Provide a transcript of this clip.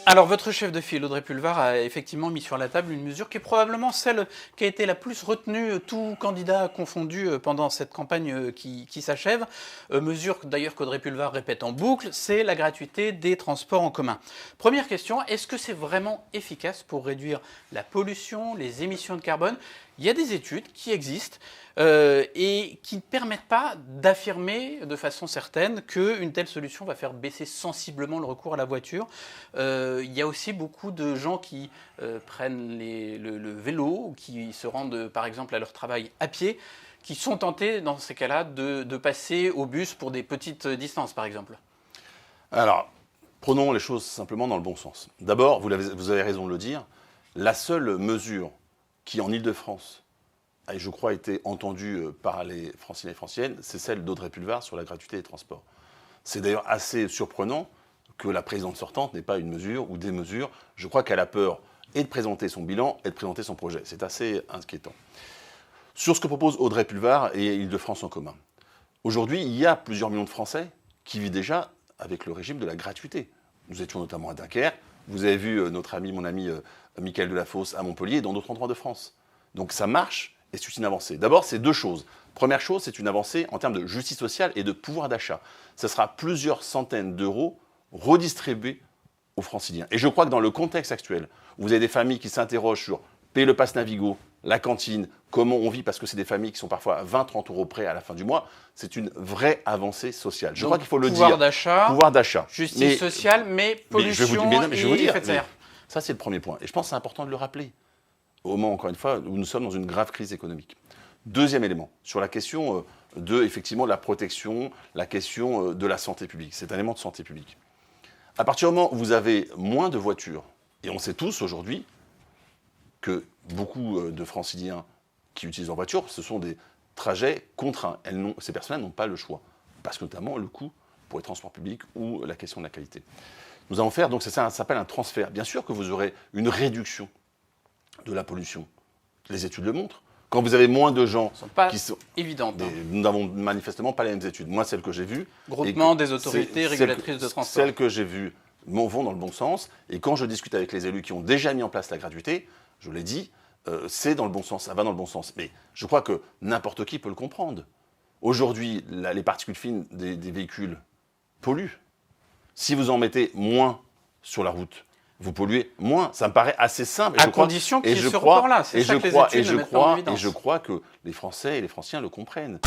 Alors, votre chef de file, Audrey Pulvar, a effectivement mis sur la table une mesure qui est probablement celle qui a été la plus retenue, tout candidat confondu, pendant cette campagne qui s'achève. Mesure d'ailleurs qu'Audrey Pulvar répète en boucle, c'est la gratuité des transports en commun. Première question, est-ce que c'est vraiment efficace pour réduire la pollution, les émissions de carbone ? Il y a des études qui existent et qui ne permettent pas d'affirmer de façon certaine qu'une telle solution va faire baisser sensiblement le recours à la voiture. Il y a aussi beaucoup de gens qui prennent le vélo ou qui se rendent par exemple à leur travail à pied, qui sont tentés dans ces cas-là de passer au bus pour des petites distances par exemple. Alors, prenons les choses simplement dans le bon sens. D'abord, vous avez raison de le dire, la seule mesure qui, en Ile-de-France, a, je crois, été entendue par les Franciliens et Franciennes, c'est celle d'Audrey Pulvar sur la gratuité des transports. C'est d'ailleurs assez surprenant que la présidente sortante n'ait pas une mesure ou des mesures. Je crois qu'elle a peur et de présenter son bilan et de présenter son projet. C'est assez inquiétant. Sur ce que propose Audrey Pulvar et Ile-de-France en commun. Aujourd'hui, il y a plusieurs millions de Français qui vivent déjà avec le régime de la gratuité. Nous étions notamment à Dunkerque. Vous avez vu mon ami Michael Delafosse à Montpellier et dans d'autres endroits de France. Donc ça marche et c'est une avancée. D'abord, c'est deux choses. Première chose, c'est une avancée en termes de justice sociale et de pouvoir d'achat. Ce sera plusieurs centaines d'euros redistribués aux Franciliens. Et je crois que dans le contexte actuel, où vous avez des familles qui s'interrogent sur payer le pass Navigo, la cantine, comment on vit, parce que c'est des familles qui sont parfois à 20-30 euros près à la fin du mois, c'est une vraie avancée sociale. Je crois qu'il faut le dire. Pouvoir d'achat, justice sociale, mais pollution je vais vous dire, effet de serre. Ça, c'est le premier point. Et je pense que c'est important de le rappeler, au moment, encore une fois, où nous sommes dans une grave crise économique. Deuxième élément, sur la question effectivement, de la protection, la question de la santé publique. C'est un élément de santé publique. À partir du moment où vous avez moins de voitures, et on sait tous aujourd'hui que beaucoup de Franciliens qui utilisent leur voiture, ce sont des trajets contraints. Ces personnes n'ont pas le choix, parce que notamment le coût pour les transports publics ou la question de la qualité. Nous allons faire, donc ça s'appelle un transfert. Bien sûr que vous aurez une réduction de la pollution. Les études le montrent. Quand vous avez moins de gens qui sont évidentes. Nous n'avons manifestement pas les mêmes études. Moi, celles que j'ai vues... Groupement des autorités régulatrices de transport. Celles que j'ai vues vont dans le bon sens. Et quand je discute avec les élus qui ont déjà mis en place la gratuité, je l'ai dit, c'est dans le bon sens, ça va dans le bon sens. Mais je crois que n'importe qui peut le comprendre. Aujourd'hui, les particules fines des véhicules polluent. Si vous en mettez moins sur la route, vous polluez moins. Ça me paraît assez simple. À condition qu'il y ait ce report-là. C'est ça que les études mettent en évidence. Et je crois que les Français et les Franciens le comprennent.